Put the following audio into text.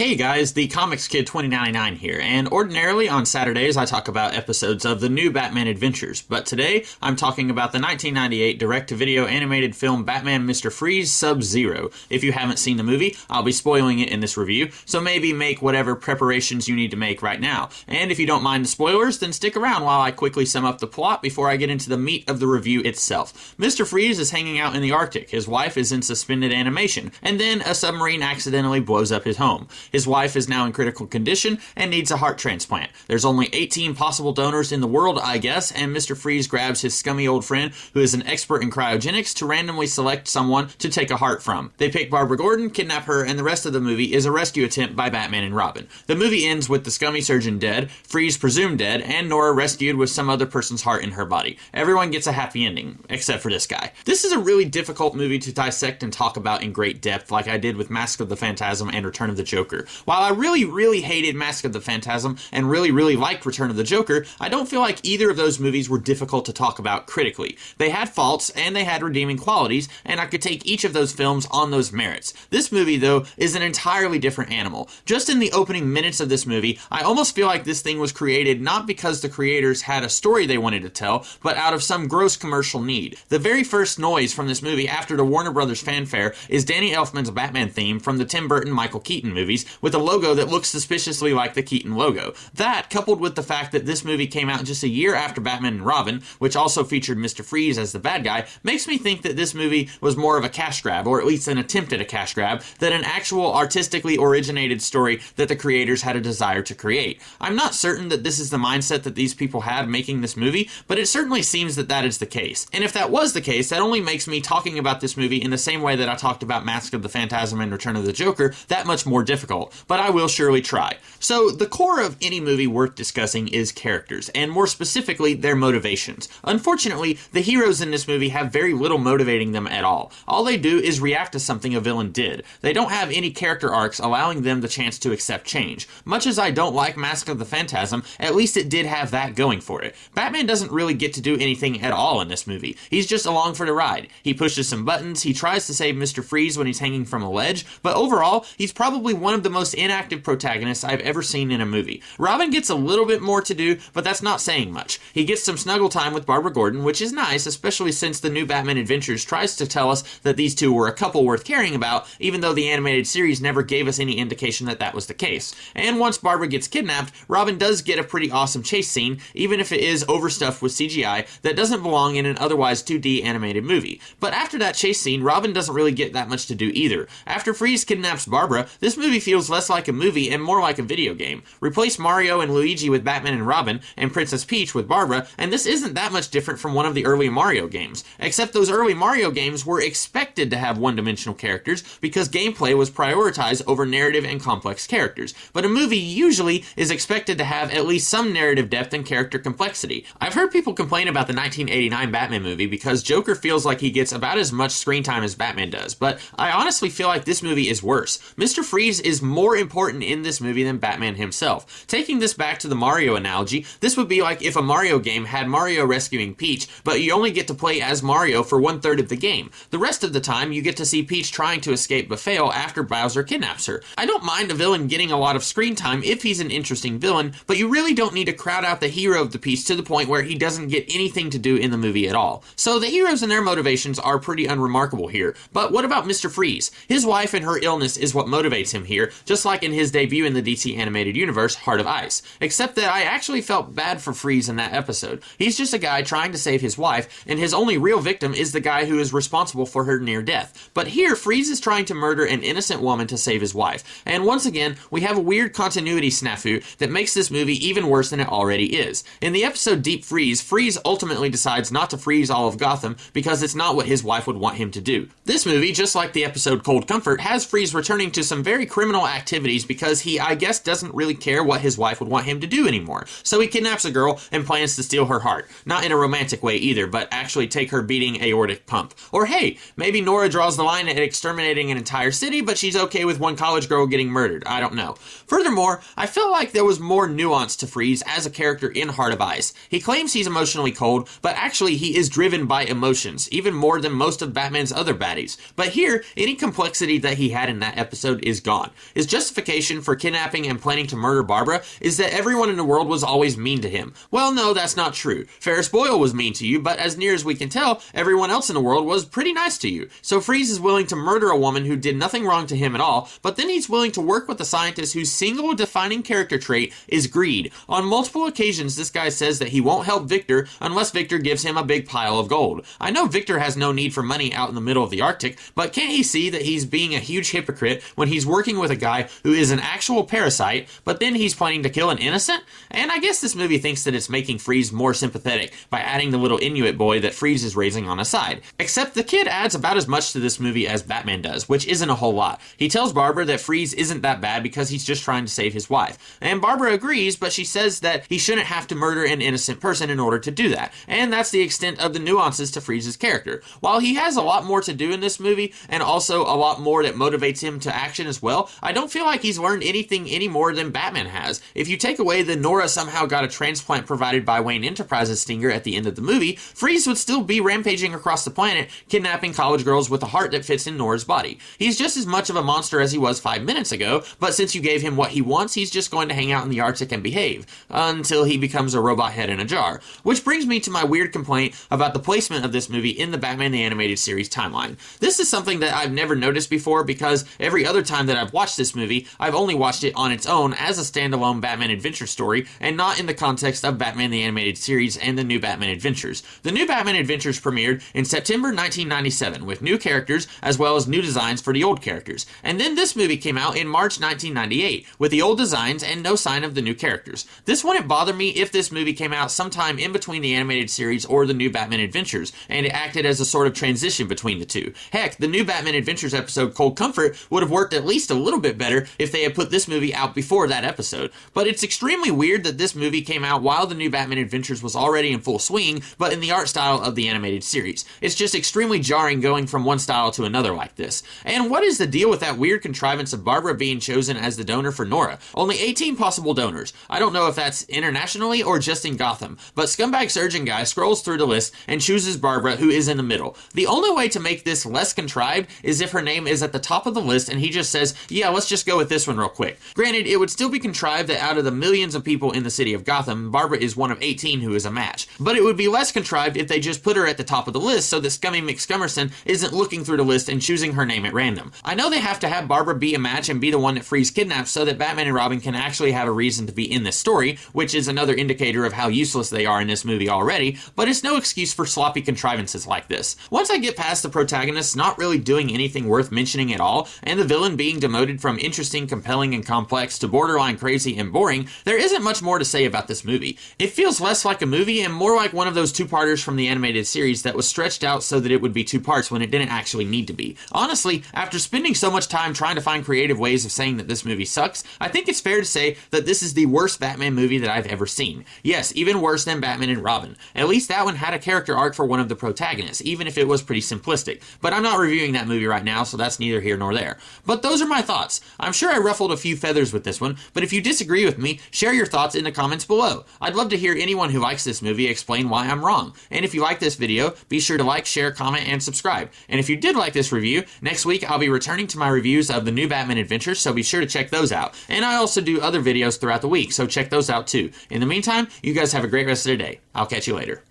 Hey guys, the Comics Kid 2099 here, and ordinarily on Saturdays I talk about episodes of the new Batman Adventures, but today I'm talking about the 1998 direct-to-video animated film Batman Mr. Freeze Subzero. If you haven't seen the movie, I'll be spoiling it in this review, so maybe make whatever preparations you need to make right now. And if you don't mind the spoilers, then stick around while I quickly sum up the plot before I get into the meat of the review itself. Mr. Freeze is hanging out in the Arctic, his wife is in suspended animation, and then a submarine accidentally blows up his home. His wife is now in critical condition and needs a heart transplant. There's only 18 possible donors in the world, I guess, and Mr. Freeze grabs his scummy old friend, who is an expert in cryogenics, to randomly select someone to take a heart from. They pick Barbara Gordon, kidnap her, and the rest of the movie is a rescue attempt by Batman and Robin. The movie ends with the scummy surgeon dead, Freeze presumed dead, and Nora rescued with some other person's heart in her body. Everyone gets a happy ending, except for this guy. This is a really difficult movie to dissect and talk about in great depth, like I did with Mask of the Phantasm and Return of the Joker. While I really hated Mask of the Phantasm and really liked Return of the Joker, I don't feel like either of those movies were difficult to talk about critically. They had faults and they had redeeming qualities, and I could take each of those films on those merits. This movie, though, is an entirely different animal. Just in the opening minutes of this movie, I almost feel like this thing was created not because the creators had a story they wanted to tell, but out of some gross commercial need. The very first noise from this movie after the Warner Brothers fanfare is Danny Elfman's Batman theme from the Tim Burton Michael Keaton movies, with a logo that looks suspiciously like the Keaton logo. That, coupled with the fact that this movie came out just a year after Batman and Robin, which also featured Mr. Freeze as the bad guy, makes me think that this movie was more of a cash grab, or at least an attempt at a cash grab, than an actual artistically originated story that the creators had a desire to create. I'm not certain that this is the mindset that these people had making this movie, but it certainly seems that that is the case. And if that was the case, that only makes me talking about this movie in the same way that I talked about Mask of the Phantasm and Return of the Joker that much more difficult, but I will surely try. So, the core of any movie worth discussing is characters, and more specifically, their motivations. Unfortunately, the heroes in this movie have very little motivating them at all. All they do is react to something a villain did. They don't have any character arcs allowing them the chance to accept change. Much as I don't like Mask of the Phantasm, at least it did have that going for it. Batman doesn't really get to do anything at all in this movie. He's just along for the ride. He pushes some buttons, he tries to save Mr. Freeze when he's hanging from a ledge, but overall, he's probably one of the most inactive protagonists I've ever seen in a movie. Robin gets a little bit more to do, but that's not saying much. He gets some snuggle time with Barbara Gordon, which is nice, especially since the new Batman Adventures tries to tell us that these two were a couple worth caring about, even though the animated series never gave us any indication that that was the case. And once Barbara gets kidnapped, Robin does get a pretty awesome chase scene, even if it is overstuffed with CGI that doesn't belong in an otherwise 2D animated movie. But after that chase scene, Robin doesn't really get that much to do either. After Freeze kidnaps Barbara, this movie feels less like a movie and more like a video game. Replace Mario and Luigi with Batman and Robin, and Princess Peach with Barbara, and this isn't that much different from one of the early Mario games. Except those early Mario games were expected to have one-dimensional characters because gameplay was prioritized over narrative and complex characters. But a movie usually is expected to have at least some narrative depth and character complexity. I've heard people complain about the 1989 Batman movie because Joker feels like he gets about as much screen time as Batman does, but I honestly feel like this movie is worse. Mr. Freeze is more important in this movie than Batman himself. Taking this back to the Mario analogy, this would be like if a Mario game had Mario rescuing Peach, but you only get to play as Mario for 1/3 of the game. The rest of the time, you get to see Peach trying to escape but fail after Bowser kidnaps her. I don't mind a villain getting a lot of screen time if he's an interesting villain, but you really don't need to crowd out the hero of the piece to the point where he doesn't get anything to do in the movie at all. So the heroes and their motivations are pretty unremarkable here. But what about Mr. Freeze? His wife and her illness is what motivates him here, just like in his debut in the DC animated universe, Heart of Ice. Except that I actually felt bad for Freeze in that episode. He's just a guy trying to save his wife, and his only real victim is the guy who is responsible for her near death. But here, Freeze is trying to murder an innocent woman to save his wife. And once again, we have a weird continuity snafu that makes this movie even worse than it already is. In the episode Deep Freeze, Freeze ultimately decides not to freeze all of Gotham because it's not what his wife would want him to do. This movie, just like the episode Cold Comfort, has Freeze returning to some very criminal activities because he, I guess, doesn't really care what his wife would want him to do anymore. So he kidnaps a girl and plans to steal her heart. Not in a romantic way either, but actually take her beating aortic pump. Or hey, maybe Nora draws the line at exterminating an entire city, but she's okay with one college girl getting murdered. I don't know. Furthermore, I feel like there was more nuance to Freeze as a character in Heart of Ice. He claims he's emotionally cold, but actually he is driven by emotions, even more than most of Batman's other baddies. But here, any complexity that he had in that episode is gone. His justification for kidnapping and planning to murder Barbara is that everyone in the world was always mean to him. Well, no, that's not true. Ferris Boyle was mean to you, but as near as we can tell, everyone else in the world was pretty nice to you. So Freeze is willing to murder a woman who did nothing wrong to him at all, but then he's willing to work with a scientist whose single defining character trait is greed. On multiple occasions, this guy says that he won't help Victor unless Victor gives him a big pile of gold. I know Victor has no need for money out in the middle of the Arctic, but can't he see that he's being a huge hypocrite when he's working with a guy who is an actual parasite, but then he's planning to kill an innocent? And I guess this movie thinks that it's making Freeze more sympathetic by adding the little Inuit boy that Freeze is raising on his side. Except the kid adds about as much to this movie as Batman does, which isn't a whole lot. He tells Barbara that Freeze isn't that bad because he's just trying to save his wife. And Barbara agrees, but she says that he shouldn't have to murder an innocent person in order to do that. And that's the extent of the nuances to Freeze's character. While he has a lot more to do in this movie, and also a lot more that motivates him to action as well, I don't feel like he's learned anything any more than Batman has. If you take away that Nora somehow got a transplant provided by Wayne Enterprises stinger at the end of the movie, Freeze would still be rampaging across the planet, kidnapping college girls with a heart that fits in Nora's body. He's just as much of a monster as he was 5 minutes ago, but since you gave him what he wants, he's just going to hang out in the Arctic and behave, until he becomes a robot head in a jar. Which brings me to my weird complaint about the placement of this movie in the Batman the Animated Series timeline. This is something that I've never noticed before because every other time that I've watched this movie, I've only watched it on its own as a standalone Batman adventure story and not in the context of Batman the Animated Series and the New Batman Adventures. The New Batman Adventures premiered in September 1997 with new characters as well as new designs for the old characters. And then this movie came out in March 1998 with the old designs and no sign of the new characters. This wouldn't bother me if this movie came out sometime in between the animated series or the New Batman Adventures, and it acted as a sort of transition between the two. Heck, the New Batman Adventures episode Cold Comfort would have worked at least a little bit better if they had put this movie out before that episode. But it's extremely weird that this movie came out while the New Batman Adventures was already in full swing, but in the art style of the animated series. It's just extremely jarring going from one style to another like this. And what is the deal with that weird contrivance of Barbara being chosen as the donor for Nora? Only 18 possible donors. I don't know if that's internationally or just in Gotham, but Scumbag Surgeon Guy scrolls through the list and chooses Barbara, who is in the middle. The only way to make this less contrived is if her name is at the top of the list and he just says, yeah, let's just go with this one real quick. Granted, it would still be contrived that out of the millions of people in the city of Gotham, Barbara is one of 18 who is a match. But it would be less contrived if they just put her at the top of the list so that Scummy McScummerson isn't looking through the list and choosing her name at random. I know they have to have Barbara be a match and be the one that Freeze kidnaps so that Batman and Robin can actually have a reason to be in this story, which is another indicator of how useless they are in this movie already, but it's no excuse for sloppy contrivances like this. Once I get past the protagonists not really doing anything worth mentioning at all, and the villain being demoted from interesting, compelling, and complex to borderline crazy and boring, there isn't much more to say about this movie. It feels less like a movie and more like one of those two-parters from the animated series that was stretched out so that it would be two parts when it didn't actually need to be. Honestly, after spending so much time trying to find creative ways of saying that this movie sucks, I think it's fair to say that this is the worst Batman movie that I've ever seen. Yes, even worse than Batman and Robin. At least that one had a character arc for one of the protagonists, even if it was pretty simplistic. But I'm not reviewing that movie right now, so that's neither here nor there. But those are my thoughts. I'm sure I ruffled a few feathers with this one, but if you disagree with me, share your thoughts in the comments below. I'd love to hear anyone who likes this movie explain why I'm wrong. And if you like this video, be sure to like, share, comment, and subscribe. And if you did like this review, next week I'll be returning to my reviews of the New Batman Adventures, so be sure to check those out. And I also do other videos throughout the week, so check those out too. In the meantime, you guys have a great rest of the day. I'll catch you later.